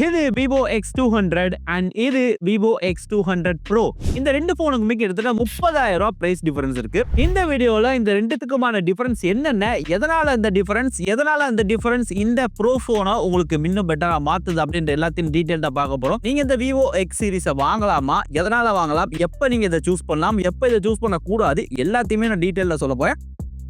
இது Vivo X200 and இது Vivo X200 Pro. இந்த ரெண்டு போனுக்குமே கிட்டத்தட்ட 30,000 ரூபாய் பிரைஸ் டிஃபரன்ஸ் இருக்கு. இந்த வீடியோல இந்த ரெண்டுத்துக்குமான டிஃபரன்ஸ் என்னென்ன, எதனால இந்த டிஃபரன்ஸ் இந்த Pro போனை உங்களுக்கு இன்னும் பெட்டரா மாத்துது அப்படின்ற எல்லாத்தையும் டீடைலா பார்க்க போறோம். நீங்க இந்த Vivo X சீரிஸை வாங்கலாமா, எதனால வாங்கலாம், எப்ப நீங்க இதை சூஸ் பண்ணலாம், எப்ப இதை சூஸ் பண்ண கூடாது, எல்லாத்தையுமே நான் டீடைலா சொல்ல போறேன்.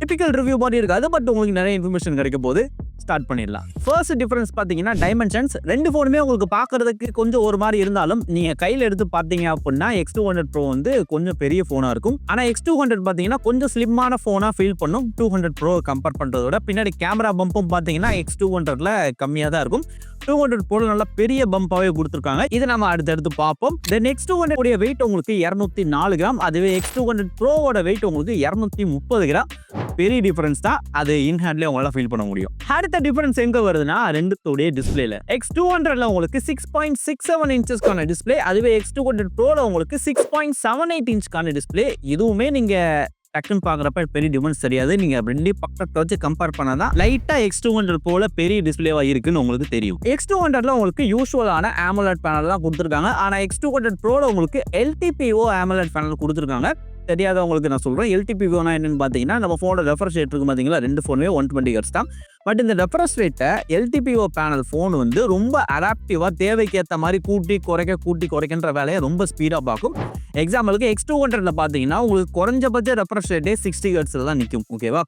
டிபிக்கல் ரிவ்யூ மாதிரி இருக்காது, பட் உங்களுக்கு நிறைய இன்ஃபர்மேஷன் கிடைக்க போது. ஸ்டார்ட் பண்ணிடலாம். ஃபர்ஸ்ட் டிஃபரன்ஸ் பார்த்தீங்கன்னா டைமென்ஷன்ஸ். ரெண்டு ஃபோனுமே உங்களுக்கு பார்க்கறதுக்கு கொஞ்சம் ஒரு மாதிரி இருந்தாலும் நீங்க கையில் எடுத்து பார்த்தீங்க அப்படின்னா X200 Pro வந்து கொஞ்சம் பெரிய ஃபோனா இருக்கும். ஆனால் X200 பார்த்தீங்கன்னா கொஞ்சம் ஸ்லிம்மான ஃபோனா ஃபீல் பண்ணும் 200 Pro கம்பேர் பண்றதோட. பின்னாடி கேமரா பம்பும் பார்த்தீங்கன்னா X200ல கம்மியாக தான் இருக்கும். 200 Pro நல்லா பெரிய பம்பாவே கொடுத்துருக்காங்க. இதை நம்ம அடுத்தடுத்து பார்ப்போம். தென் X200 உடைய வெயிட் உங்களுக்கு 204 கிராம், அதுவே X200 Proவோட வெயிட் உங்களுக்கு 230 கிராம். பெரிய டிஃபரன்ஸ் தான், அது இன் ஹேண்ட்லேயே உங்களால ஃபீல் பண்ண முடியும். அடுத்த டிஃபரன்ஸ் எங்க வருதுன்னா ரெண்டுத்தோடைய டிஸ்பிளேல. X200ல உங்களுக்கு 6.67 இன்ச்சஸ்க்கான டிஸ்பிளே, அதுவே X200 Proல உங்களுக்கு 6.78 இன்ச்க்கான டிஸ்பிளே. இதுவுமே நீங்க டக்குன்னு பாக்குறப்ப பெரிய டிஃபரன்ஸ் தெரியாது. நீங்க ரெண்டையும் பக்கத்தை வச்சு கம்பேர் பண்ணாதான் லைட்டா X200 Proல பெரிய டிஸ்பிளேவா இருக்குன்னு உங்களுக்கு தெரியும். X200ல உங்களுக்கு யூசுவலான AMOLED பேனல் தான் கொடுத்துருக்காங்க. ஆனா X200 Proல உங்களுக்கு LTPO AMOLED பேனல் கொடுத்துருக்காங்க. தெரியாதவங்களுக்கு நான் சொல்றேன். LTPO என்னன்னு பாத்தீங்கன்னா நம்ம போனோட ரெஃப்ரெஷ் ரேட் இருக்கு பாத்தீங்களா, ரெண்டு போனுமே 120 Hz தான். பட் இந்த ரெஃப்ரெஷ் ரேட்டை LTPO பேனல் ஃபோன் வந்து ரொம்ப அடாப்டிவா தேவைக்கேற்ற மாதிரி கூட்டி குறைக்கின்ற வேலையை ரொம்ப ஸ்பீடா பார்க்கும். எக்ஸாம்பிளுக்கு X200ல பாத்தீங்கன்னா உங்களுக்கு குறைஞ்சபட்ச ரெஃப்ரெஷ் ரேட்டே 60 Hz தான் நிற்கும். ஓகேவா?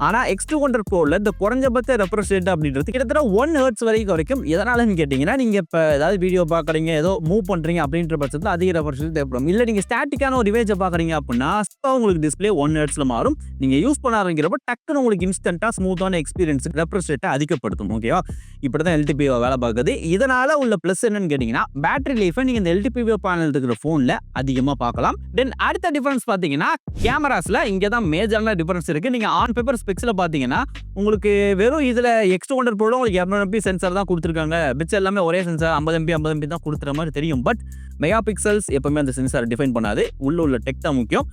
ஆனா X200 Proல இந்த குறைஞ்சபட்ச ரெஃப்ரெஷ் ரேட் அப்படின்றது கிட்டத்தட்ட 1 Hz வரைக்கும் குறைக்கும். எதனாலன்னு கேட்டீங்கன்னா, நீங்க இப்ப ஏதாவது வீடியோ பாக்குறீங்க, ஏதோ மூவ் பண்றீங்க அப்படின்ற பட்சத்தில் அதிக ரெஃப்ரெஷ் ரேட் தேவைப்படும். இல்ல நீங்க ஸ்டாட்டிக்கான ஒரு இமேஜை பாக்குறீங்க அப்படின்னா உங்களுக்கு டிஸ்பிளே 1 Hzல மாறும். நீங்க யூஸ் பண்ண ஆரம்பிக்கிறப்ப டக்குன்னு உங்களுக்கு இன்ஸ்டன்டா ஸ்மூத்தான எக்ஸ்பீரியன்ஸ் ரெஃப்ரெஷ் ரேட்டை அதிகப்படுத்தும். ஓகேவா? இப்படிதான் LTPO வேலை பார்க்குது. இதனால உள்ள பிளஸ் என்னன்னு கேட்டீங்கன்னா, பேட்டரி லைஃபை நீங்க இந்த LTPO பேனல் இருக்கிற போன்ல அதிகமா பார்க்கலாம். தென் அடுத்த டிஃபரன்ஸ் பாத்தீங்கன்னா கேமராஸ்ல இங்கதான் மேஜரான டிஃபரன்ஸ் இருக்கு. நீங்க ஆன் பேப்பர் ஸ்பெக்ஸ்ல பாத்தீங்கன்னா உங்களுக்கு வெறும் இதுல X200 Pro உங்களுக்கு 200 MP சென்சார் தான் கொடுத்துருக்காங்க. பிட்ஸ் எல்லாமே ஒரே சென்சார் 50 MP தான் கொடுத்துற மாதிரி தெரியும். பட் மெகா பிக்சல்ஸ் எப்பவுமே அந்த சென்சார் டிஃபைன் பண்ணாது. உள்ள டெக் தான் முக்கியம்.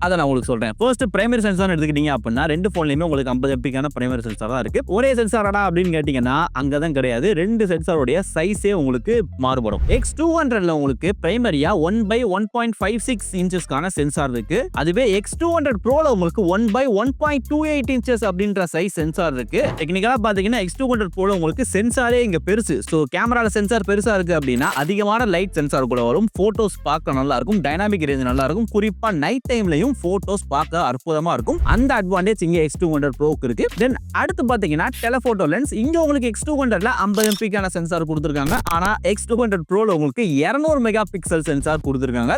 அதை நான் உங்களுக்கு சொல்றேன். ஃபர்ஸ்ட் பிரைமரி சென்சார் எடுத்துக்கிட்டீங்க அப்படின்னா ரெண்டு போன்லயுமே உங்களுக்கு 50 MPக்கான பிரைமரி சென்சார் தான் இருக்கு. ஒரே சென்சாரடா அப்படின்னு கேட்டீங்கன்னா அங்கதான் கிடையாது. ரெண்டு சென்சாரோடைய சைஸே உங்களுக்கு மாறுபடும். X200ல உங்களுக்கு பிரைமரியா 1/1.56 இன்ச்சஸ்க்கான சென்சார் இருக்கு. அதுவே X200 Proல உங்களுக்கு 1/1.28 இன்ச்சஸ் அப்படின்ற சைஸ் சென்சார் இருக்கு. டெக்னிக்கலா பாத்தீங்கன்னா X200 Proல உங்களுக்கு சென்சாரே இங்க பெருசு. ஸோ கேமரால சென்சார் பெருசா இருக்கு அப்படின்னா அதிகமான லைட் சென்சார் கூட வரும். போட்டோஸ் பார்க்க நல்லா இருக்கும், டைனாமிக் ரேஞ்ச் நல்லா இருக்கும். குறிப்பா நைட் டைம்லயும் போட்டோஸ் பார்க்க அற்புதமா இருக்கும். அந்த அட்வான்டேஜ் இங்க X200 Proக்கு இருக்கு. தென் அடுத்து பாத்தீங்கன்னா டெலிஃபோட்டோ லென்ஸ். இங்க உங்களுக்கு X200ல 50 MPக்கான சென்சார் கொடுத்துருக்காங்க. ஆனா X200 Proல உங்களுக்கு 200 மெகா பிக்சல் சென்சார் கொடுத்துருக்காங்க.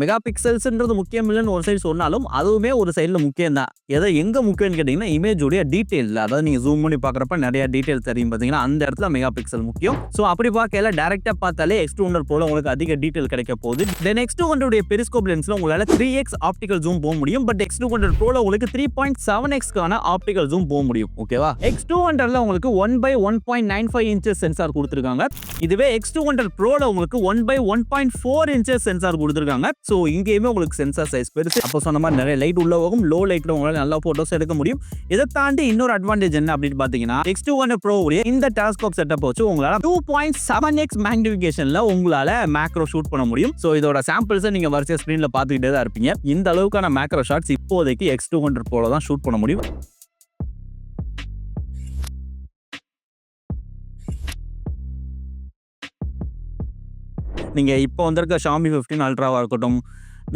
மெகா பிக்சல்ஸ்ன்றது முக்கியம் இல்லைன்னு ஒரு சைடு சொன்னாலும் அதுவுமே ஒரு சைடில் முக்கியம் தான். எதை எங்க முக்கியம்னு கேட்டீங்கன்னா இமேஜோடைய டீடைல், அதாவது நீங்க ஜூம் பண்ணி பாக்குறப்ப நிறைய டீடைல் தெரியும் பாத்தீங்கன்னா, அந்த இடத்துல மெகா பிக்சல் முக்கியம். ஸோ அப்படி பார்க்கல டைரக்டா பார்த்தாலே X200 Proல உங்களுக்கு அதிக டீடைல் கிடைக்க போகுது. தென் X200 உடைய பெரிஸ்கோப் லென்ஸ்ல உங்களால 3x ஆப்டிகல் ஜூம் போக முடியும். பட் X200 Proல உங்களுக்கு 3.7xக்கான ஆப்டிகல் ஜூம் போக முடியும். ஓகேவா? X200ல உங்களுக்கு 1/1.95 இன்ச்சஸ் சென்சார் கொடுத்துருக்காங்க. இதுவே X200 Proல உங்களுக்கு 1/1.4 இன்ச்சஸ் சென்சார் கொடுத்துருக்காங்க. ஸோ இங்கேயுமே உங்களுக்கு சென்சார் சைஸ் பெருசு. அப்போ சொன்ன மாதிரி நிறைய லைட் உள்ள போகும். லோ லைட்ல உங்களால நல்லா போட்டோஸ் எடுக்க முடியும். இதை தாண்டி இன்னொரு அட்வான்டேஜ் என்ன அப்படின்னு பாத்தீங்கன்னா X200 Pro உடைய இந்த டெலஸ்கோப் செட்டப் வச்சு உங்களால 2.7x மேக்னிஃபிகேஷன்ல உங்களால மேக்ரோ ஷூட் பண்ண முடியும். ஸோ இதோட சாம்பிள்ஸை நீங்க வரிசையா ஸ்கிரீன்ல பார்த்துக்கிட்டே தான் இருப்பீங்க. இந்த அளவுக்கான மேக்ரோ ஷாட்ஸ் இப்போதைக்கு X200 Proல தான் ஷூட் பண்ண முடியும். நீங்க இப்போ வந்திருக்க Xiaomi 15 Ultraவா இருக்கட்டும்,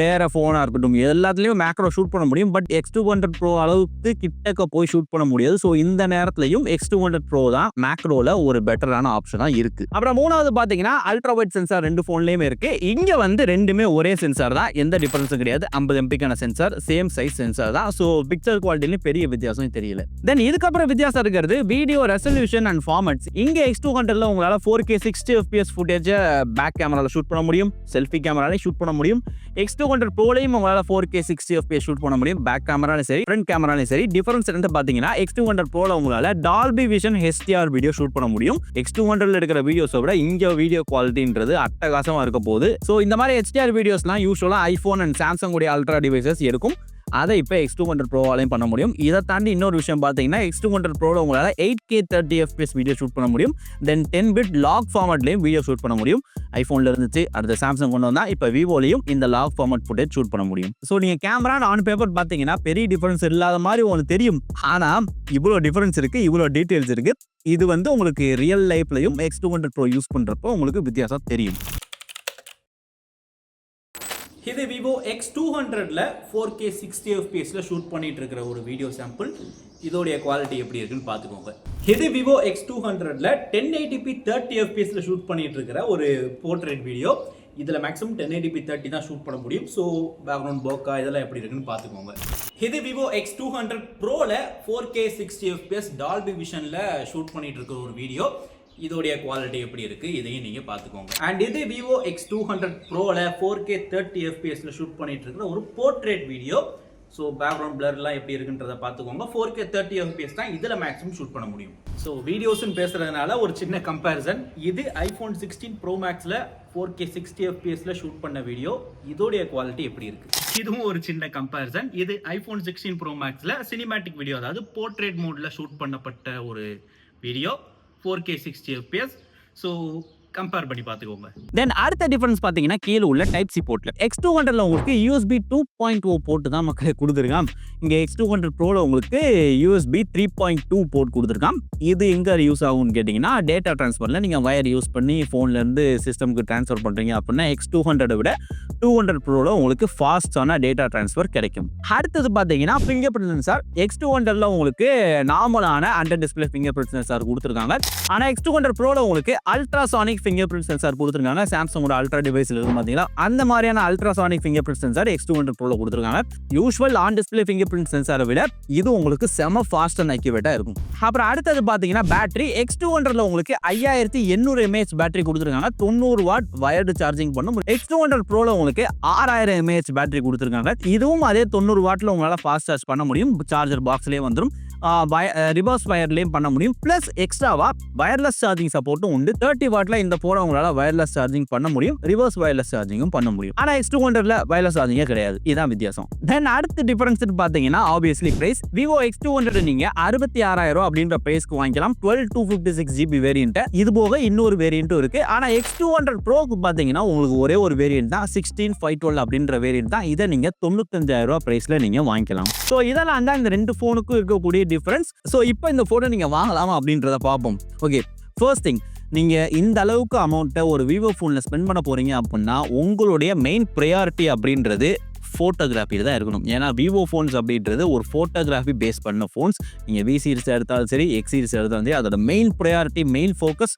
வேற போனா இருக்கட்டும், எல்லாத்துலயும் மேக்ரோ ஷூட் பண்ண முடியும். பட் X200 Pro அளவுக்கு கிட்டக்க போய் ஷூட் பண்ண முடியாது. ஸோ இந்த நேரத்திலையும் X200 Pro தான் மேக்ரோல ஒரு பெட்டரான ஆப்ஷனா இருக்கு. அப்புறம் மூணாவது பாத்தீங்கன்னா அல்ட்ரா வைட் சென்சார் ரெண்டு போன்லயுமே இருக்கு. இங்க வந்து ரெண்டுமே ஒரே சென்சார் தான், எந்த டிஃபரன்ஸும் கிடையாது. 50 MPக்கான சென்சார், சேம் சைஸ் சென்சார் தான். ஸோ பிக்சர் குவாலிட்டிலையும் பெரிய வித்தியாசம் தெரியல. தென் இதுக்கப்புறம் வித்தியாசம் இருக்கிறது வீடியோ ரெசல்யூஷன் அண்ட் ஃபார்மட்ஸ். இங்க X200ல உங்களால 4K 60 FPS ஃபுட்டேஜ் பேக் கேமரால ஷூட் பண்ண முடியும், செல்ஃபி கேமராலையும் ஷூட் பண்ண முடியும். X200 Proலையும் உங்களால 4K 60 FPS ஷூட் பண்ண முடியும், பேக் கேமராலையும் சரி, ஃப்ரண்ட் கேமராலையும் சரி. டிஃபரன்ஸ் என்ன பாத்தீங்கன்னா X200 Proல உங்களால Dolby vision HDR video shoot பண்ண முடியும். X200ல எடுக்கிற வீடியோஸை விட இங்க வீடியோ குவாலிட்டின்றது அட்டகாசமா இருக்க போகுது. ஸோ இந்த மாதிரி HDR வீடியோஸ்லாம் யூஸ்வலா iPhone அண்ட் Samsung உடைய அல்ட்ரா டிவைசஸ் இருக்கும். அதை இப்போ X200 ப்ரோவாலையும் பண்ண முடியும். இதை தாண்டி இன்னொரு விஷயம் பார்த்தீங்கன்னா X200 ப்ரோவில் உங்களால் 8K 30 FPS வீடியோ ஷூட் பண்ண முடியும். தென் 10-bit லாக் ஃபார்மேட்லேயும் வீடியோ ஷூட் பண்ண முடியும். ஐஃபோனில் இருந்துச்சு, அடுத்த சாம்சங் கொண்டு வந்தால் இப்போ விவோலையும் இந்த லாக் ஃபார்மேட் ஃபுட்டேஜ் ஷூட் பண்ண முடியும். ஸோ நீங்கள் கேமரா ஆன் பேப்பர் பார்த்தீங்கன்னா பெரிய டிஃபரன்ஸ் இல்லாத மாதிரி உங்களுக்கு தெரியும். ஆனால் இவ்வளோ டிஃபரன்ஸ் இருக்குது, இவ்வளோ டீட்டெயில்ஸ் இருக்குது. இது வந்து உங்களுக்கு ரியல் லைஃப்லையும் X200 ப்ரோ யூஸ் பண்ணுறப்போ உங்களுக்கு வித்தியாசம் தெரியும். இது Vivo X200ல 4K 60 fpsல ஷூட் பண்ணிட்டு இருக்கிற ஒரு வீடியோ சாம்பிள். இதோடைய குவாலிட்டி எப்படி இருக்குன்னு பார்த்துக்கோங்க. இது Vivo X200ல 1080p 30 fpsல ஷூட் பண்ணிட்டு இருக்கிற ஒரு போர்ட்ரேட் வீடியோ. இதில் மேக்ஸிமம் 1080p 30 தான் ஷூட் பண்ண முடியும். ஸோ பேக்ரவுண்ட் போக்கா இதெல்லாம் எப்படி இருக்குன்னு பார்த்துக்கோங்க. இது Vivo X200 Proல 4K 60 fps டால்பி விஷனில் ஷூட் பண்ணிட்டு இருக்கிற ஒரு வீடியோ. இதோடைய குவாலிட்டி எப்படி இருக்குது இதையும் நீங்கள் பார்த்துக்கோங்க. அண்ட் இது Vivo X200 Proல 4K 30 fpsல ஷூட் பண்ணிட்டு இருக்கிற ஒரு போர்ட்ரேட் வீடியோ. ஸோ பேக்ரவுண்ட் பிளர்லாம் எப்படி இருக்குன்றதை பார்த்துக்கோங்க. 4K 30 fps தான் இதில் மேக்ஸிமம் ஷூட் பண்ண முடியும். ஸோ வீடியோஸ்ன்னு பேசுகிறதுனால ஒரு சின்ன கம்பேரிசன். இது iPhone 16 Pro Maxல 4K 60 fpsல ஷூட் பண்ண வீடியோ. இதோடைய குவாலிட்டி எப்படி இருக்குது இதுவும் ஒரு சின்ன கம்பேரிசன். இது iPhone 16 Pro Maxல சினிமேட்டிக் வீடியோ, அதாவது போர்ட்ரேட் மோடில் ஷூட் பண்ணப்பட்ட ஒரு video 4K 60 fps. So compare பண்ணி பார்த்துக்கோங்க. தென் அடுத்த டிஃபரன்ஸ் பார்த்தீங்கன்னா கீழே உள்ள டைப் சி போர்ட்டில் X200ல உங்களுக்கு USB 2.0 போர்ட்டு தான் மக்களே கொடுத்துருக்கான். இங்கே X200 Proல உங்களுக்கு USB 3.2 போர்ட் கொடுத்துருக்கான். இது எங்கே யூஸ் ஆகும்னு கேட்டிங்கன்னா டேட்டா ட்ரான்ஸ்ஃபரில் நீங்கள் வயர் யூஸ் பண்ணி ஃபோன்லேருந்து சிஸ்டம்க்கு ட்ரான்ஸ்ஃபர் பண்ணுறீங்க அப்படின்னா X200 விட 200 Proல உங்களுக்கு ஃபாஸ்டான டேட்டா ட்ரான்ஸ்ஃபர் கிடைக்கும். அடுத்தது பார்த்தீங்கன்னா ஃபிங்கர் பிரிண்ட் சென்சார். X200ல உங்களுக்கு நார்மலான under display finger print sensor கொடுத்துருக்காங்க. ஆனால் X200 Proல உங்களுக்கு அல்ட்ராசானிக் ஃபிங்கர் பிரிண்ட் சென்சார் கொடுத்துருக்காங்க. சாம்சங்கோட அல்ட்ரா டிவைஸ்ல இருக்கு பார்த்தீங்களா, அந்த மாதிரியான ultrasonic finger print sensor X200 Proல கொடுத்துருக்காங்க. Usual on display finger print சென்சாரை விட இது உங்களுக்கு செம ஃபாஸ்ட் அண்ட் அக்யூரேட்டா இருக்கும். அப்புறம் அடுத்தது பார்த்தீங்கன்னா பேட்டரி. X200ல உங்களுக்கு 5800 mAh பேட்டரி கொடுத்துருக்காங்க. 90 வாட் வயர்டு சார்ஜிங் பண்ணும். X200 Proல உங்களுக்கு 6000 mAh பேட்டரி கொடுத்துருக்காங்க. இதுவும் அதே 90 வாட்ல உங்களால் ஃபாஸ்ட் சார்ஜ் பண்ண முடியும். சார்ஜர் பாக்ஸ்லேயே வந்துடும். ரிவர்ஸ் வயர்லேயும் பண்ண முடியும். பிளஸ் எக்ஸ்ட்ராவா வயர்லெஸ் சார்ஜிங் சப்போர்ட்டும் உண்டு. 30 வாட்ல இந்த போன உங்களால் வயர்லெஸ் சார்ஜிங் பண்ண முடியும், ரிவர்ஸ் வயர்லெஸ் சார்ஜிங்கும் பண்ண முடியும். ஆனால் X200ல வயர்லெஸ் சார்ஜிங்கே கிடையாது. இதுதான் வித்தியாசம். தென் அடுத்த டிஃபரன்ஸ் பார்த்தீங்கன்னா ஆப்வியஸ்லி பிரைஸ். Vivo X200 நீங்க 66000 அப்படின்ற பிரைஸ்க்கு வாங்கிக்கலாம். 12 256 GB வேரியன்ட். இது போக இன்னொரு வேரியன்ட்டும் இருக்கு. ஆனால் X200 Proக்கு பார்த்தீங்கன்னா உங்களுக்கு ஒரே ஒரு வேரியன்ட் தான் 16512 அப்படின்ற வேரியன்ட் தான். இதை நீங்க 95000 பிரைஸ்ல நீங்க வாங்கிக்கலாம். ஸோ இதெல்லாம் தான் இந்த ரெண்டு போனுக்கும் இருக்கக்கூடிய டிஃபரன்ஸ். ஸோ இப்போ இந்த போனை நீங்க வாங்கலாமா அப்படின்றத பார்ப்போம். ஓகே, ஃபர்ஸ்ட் திங், நீங்க இந்த அளவுக்கு அமௌண்ட்டை ஒரு விவோ ஃபோனில் ஸ்பெண்ட் பண்ண போறீங்க அப்படின்னா உங்களுடைய மெயின் ப்ரையாரிட்டி அப்படின்றது ஃபோட்டோகிராஃபியில் தான் இருக்கணும். ஏன்னா விவோ ஃபோன்ஸ் அப்படின்றது ஒரு ஃபோட்டோகிராஃபி பேஸ் பண்ண ஃபோன்ஸ். நீங்கள் வி சீரிஸ் எடுத்தாலும் சரி, எக்ஸ் சீரிஸ் எடுத்தாலும் சரி, அதோட main priority, main focus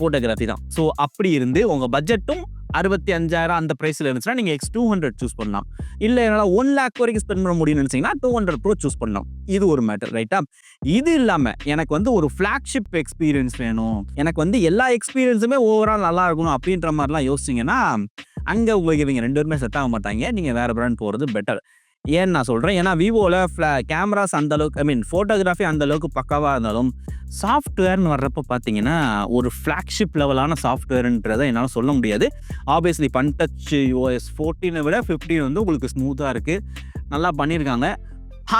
photography தான். ஸோ அப்படி இருந்து உங்கள் பட்ஜெட்டும் 65000 அந்த ப்ரைஸில் இருந்துச்சுன்னா நீங்கள் X200 சூஸ் பண்ணலாம். இல்லை என்னால் 1 lakh வரைக்கும் ஸ்பெண்ட் பண்ண முடியும்னு நினச்சிங்கன்னா 200 Pro சூஸ் பண்ணலாம். இது ஒரு மேட்டர், ரைட்டா? இது இல்லாமல் எனக்கு வந்து ஒரு ஃப்ளாக்ஷிப் எக்ஸ்பீரியன்ஸ் வேணும், எனக்கு வந்து எல்லா எக்ஸ்பீரியன்ஸுமே ஓவரால் நல்லா இருக்கணும் அப்படின்ற மாதிரிலாம் யோசிச்சிங்கன்னா அங்கே உங்களுக்கு இவங்க 2 பேருமே செட் ஆக மாட்டாங்க. நீங்கள் வேறு பிராண்ட் போகிறது பெட்டர். ஏன்னு நான் சொல்கிறேன், ஏன்னா விவோவில் கேமராஸ் அந்தளவுக்கு ஃபோட்டோகிராஃபி அந்தளவுக்கு பக்காவாக இருந்தாலும் சாஃப்ட்வேர்னு வர்றப்போ பார்த்தீங்கன்னா ஒரு ஃப்ளாக்ஷிப் லெவலான சாஃப்ட்வேர்ன்றதை என்னால் சொல்ல முடியாது. ஆப்வியஸ்லி பன்டச் OS 14 விட 15 வந்து உங்களுக்கு ஸ்மூத்தாக இருக்குது, நல்லா பண்ணியிருக்காங்க.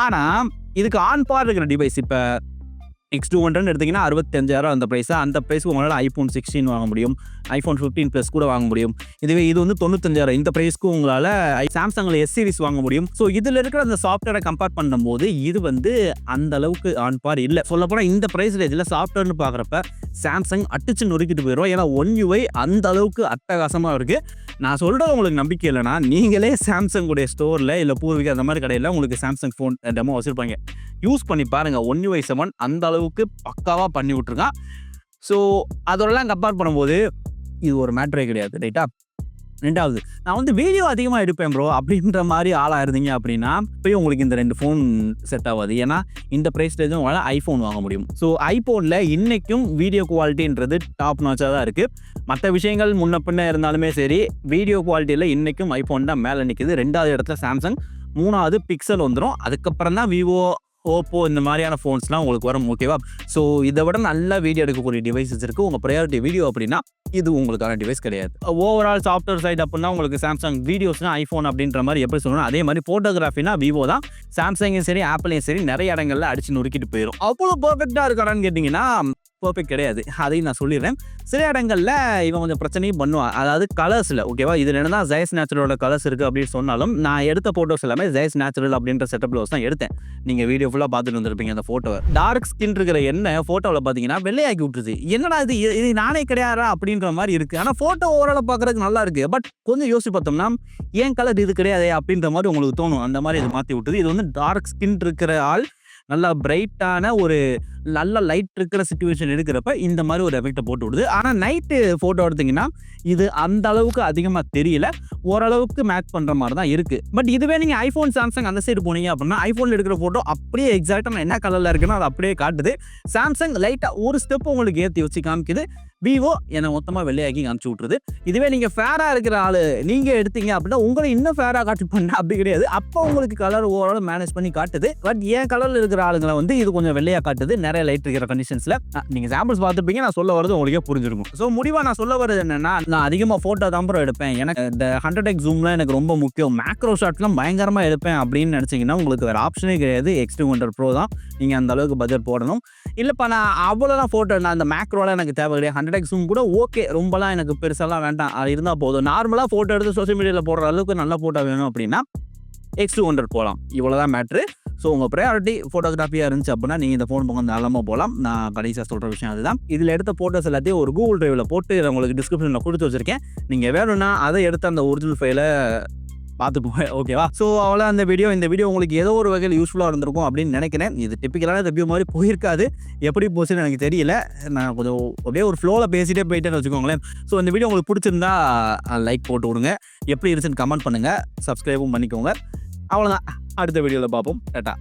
ஆனால் இதுக்கு ஆன் பார் இருக்கிற டிவைஸ் இப்போ X200 எடுத்திங்கன்னா 65000 அந்த ப்ரைஸாக, அந்த ப்ரைஸ்க்கு உங்களால் iPhone 16 வாங்க முடியும், iPhone 15 Plus கூட வாங்க முடியும். இதுவே இது வந்து 95000, இந்த ப்ரைஸ்க்கு உங்களால் சாம்சங்கில் S சீரிஸ் வாங்க முடியும். ஸோ இதில் இருக்கிற அந்த சாஃப்ட்வேரை கம்பேர் பண்ணும்போது இது வந்து அந்த அளவுக்கு ஆன் பார் இல்லை. சொல்லப்போனால் இந்த ப்ரைஸ் ரேஞ்சில் சாஃப்ட்வேர்னு பார்க்குறப்ப சாம்சங் அடிச்சு நொறுக்கிட்டு போயிடும். ஏன்னா One UI அந்த அளவுக்கு அட்டகாசமாக இருக்குது. நான் சொல்கிறது உங்களுக்கு நம்பிக்கை இல்லைனா நீங்களே சாம்சங்குடைய ஸ்டோரில் இல்லை பூர்வீக அந்த மாதிரி கடையில் உங்களுக்கு சாம்சங் ஃபோன் டெமோ வச்சுருப்பாங்க, யூஸ் பண்ணி பாருங்கள். One UI 7 அந்த அளவுக்கு பக்காவாக பண்ணி விட்ருக்கான். ஸோ அதோடலாம் கம்பேர் பண்ணும்போது இது ஒரு மேட்டரே கிடையாது, ரைட்டா? ரெண்டாவது, நான் வந்து வீடியோ அதிகமாக எடுப்பேன் ப்ரோ அப்படின்ற மாதிரி ஆளாக இருந்தீங்க அப்படின்னா போய் உங்களுக்கு இந்த 2 ஃபோன் செட் ஆகாது. ஏன்னா இந்த ப்ரைஸ் ரேஞ்சும் உங்களால் ஐஃபோன் வாங்க முடியும். ஸோ ஐஃபோனில் இன்றைக்கும் வீடியோ குவாலிட்டின்றது டாப் நாச்சாக தான் இருக்குது. மற்ற விஷயங்கள் முன்ன பின்ன இருந்தாலுமே சரி, வீடியோ குவாலிட்டியில் இன்றைக்கும் ஐஃபோன் தான் மேலே நிற்குது. 2வது இடத்துல சாம்சங், 3வது பிக்சல் வந்துடும். அதுக்கப்புறம் தான் விவோ, ஓப்போ இந்த மாதிரியான ஃபோன்ஸ்லாம் உங்களுக்கு வரும். ஓகேவா? ஸோ இதை விட நல்ல வீடியோ எடுக்கக்கூடிய டிவைசஸ் இருக்குது. உங்கள் ப்ரையாரிட்டி வீடியோ அப்படின்னா இது உங்களுக்கான டிவைஸ் கிடையாது. ஓவரால் சாஃப்ட்வேர் சைட் அப்படின்னா உங்களுக்கு சாம்சங், வீடியோஸ்னா ஐஃபோன் அப்படின்ற மாதிரி எப்படி சொல்லணும், அதே மாதிரி ஃபோட்டோகிராஃபினா விவோ தான். சாம்சங்கும் சரி ஆப்பிளையும் சரி நிறைய இடங்கள்ல அடிச்சு நொறுக்கிட்டு போயிடும். அவ்வளோ பர்ஃபெக்டாக இருக்காரான்னு கேட்டிங்கன்னா பர்ஃபெக்ட் கிடையாது. அதையும் நான் சொல்லிடுறேன். சில இடங்களில் இவன் கொஞ்சம் பிரச்சனையும் பண்ணுவான். அதாவது கலர்ஸில் ஓகேவா, இது என்ன தான் ஜெயஸ் நேச்சுரலோட கலர்ஸ் இருக்குது அப்படின்னு சொன்னாலும் நான் எடுத்த ஃபோட்டோஸ் எல்லாமே ஜெயஸ் நேச்சுரல் அப்படின்ற செட்டப்பில் தான் எடுத்தேன். நீங்கள் வீடியோ ஃபுல்லாக பார்த்துட்டு வந்துருப்பீங்க அந்த ஃபோட்டோவை. டார்க் ஸ்கின் இருக்கிற என்ன ஃபோட்டோவில் பார்த்தீங்கன்னா வெள்ளையாக்கி விட்டுருது. என்னடா இது நானே கிடையாதா அப்படின்ற மாதிரி இருக்குது. ஆனால் ஃபோட்டோ ஓரளவு பார்க்குறதுக்கு நல்லா இருக்குது. பட் கொஞ்சம் யோசிச்சு பார்த்தோம்னா ஏன் கலர் இது கிடையாது அப்படின்ற மாதிரி உங்களுக்கு தோணும். அந்த மாதிரி இது மாற்றி விட்டுது. இது வந்து டார்க் ஸ்கின் இருக்கிற ஆள் நல்லா பிரைட்டான ஒரு நல்ல லைட் இருக்கிற சிச்சுவேஷன் இருக்கிறப்ப இந்த மாதிரி ஒரு எஃபெக்டை போட்டு விடுது. ஆனால் நைட்டு ஃபோட்டோ எடுத்திங்கன்னா இது அந்த அளவுக்கு அதிகமாக தெரியல, ஓரளவுக்கு மேட்ச் பண்ணுற மாதிரி தான் இருக்குது. பட் இதுவே நீங்கள் ஐஃபோன், சாம்சங் அந்த சைடு போனீங்க அப்படின்னா ஐஃபோனில் எடுக்கிற ஃபோட்டோ அப்படியே எக்ஸாக்டாக நான் என்ன கலரில் இருக்குன்னா அது அப்படியே காட்டுது. சாம்சங் லைட்டாக ஒரு ஸ்டெப் உங்களுக்கு ஏற்றி வச்சு காமிக்குது. விவோ என்னை மொத்தமாக வெள்ளையாக்கி காமிச்சு விட்ருது. இதுவே நீங்கள் ஃபேராக இருக்கிற ஆள் நீங்கள் எடுத்தீங்க அப்படின்னா உங்களை இன்னும் ஃபேராக காட்டு பண்ண அப்படி கிடையாது. அப்போ உங்களுக்கு கலர் ஓவரால் மேனேஜ் பண்ணி காட்டுது. பட் ஏன் கலரில் இருக்கிற ஆளுங்களை வந்து இது கொஞ்சம் வெள்ளையாக காட்டுது நிறைய லைட் இருக்கிற கண்டிஷன்ஸில். நீங்கள் சாம்பிள்ஸ் பார்த்துப்பீங்க, நான் சொல்ல வரது உங்களுக்கே புரிஞ்சிருக்கும். ஸோ முடிவாக நான் சொல்ல வரது என்னன்னா, நான் அதிகமாக ஃபோட்டோ தான் ப்ரோ எடுப்பேன், எனக்கு இந்த 100x ஜூம்லாம் எனக்கு ரொம்ப முக்கியம், மேக்ரோ ஷாட்லாம் பயங்கரமாக எடுப்பேன் அப்படின்னு நினச்சிங்கன்னா உங்களுக்கு வேறு ஆப்ஷனே கிடையாது. X200 Pro தான் நீங்கள் அந்த அளவுக்கு பட்ஜெட் போடணும். இல்லைப்பா நான் அவ்வளோதான் ஃபோட்டோ, நான் அந்த மேக்ரோலாம் எனக்கு தேவை கிடையாது, 100x ஜூம் கூட ஓகே, ரொம்பலாம் எனக்கு பெருசாலாம் வேண்டாம், அது இருந்தால் போதும், நார்மலாக ஃபோட்டோ எடுத்து சோஷியல் மீடியாவில் போடுற அளவுக்கு நல்ல ஃபோட்டோ வேணும் அப்படின்னா X200 போகலாம். இவ்வளோதான் மேட்ரு. ஸோ உங்கள் ப்ரையாரிட்டி ஃபோட்டோகிராஃபியாக இருந்துச்சு அப்படின்னா நீங்கள் இந்த ஃபோன் பக்கம் தாராளமாக போகலாம். நான் கடைசியாக சொல்கிற விஷயம் அதுதான். இதில் எடுத்த ஃபோட்டோஸ் எல்லாத்தையும் ஒரு கூகுள் டிரைவில் போட்டு உங்களுக்கு டிஸ்கிரிப்ஷனில் கொடுத்து வச்சுருக்கேன். நீங்கள் வேணும்னா அதை எடுத்து அந்த ஒரிஜினல் ஃபைலை பார்த்துப்போம். ஓகேவா? ஸோ அவ்வளோ இந்த வீடியோ உங்களுக்கு ஏதோ ஒரு வகையில் யூஸ்ஃபுல்லாக இருந்திருக்கும் அப்படின்னு நினைக்கிறேன். இது டிப்பிக்கலான ரிவ்யூ மாதிரி போயிருக்காது, எப்படி போச்சுன்னு எனக்கு தெரியல. நான் கொஞ்சம் அப்படியே ஒரு ஃப்ளோவில் பேசிகிட்டே போயிட்டேன்னு வச்சுக்கோங்களேன். ஸோ இந்த வீடியோ உங்களுக்கு பிடிச்சிருந்தா லைக் போட்டு விடுங்க, எப்படி இருந்துச்சுன்னு கமெண்ட் பண்ணுங்கள், சப்ஸ்கிரைபும் பண்ணிக்கோங்க. அவ்வளோதான், அடுத்த வீடியோவில் பார்ப்போம். டாட்டா.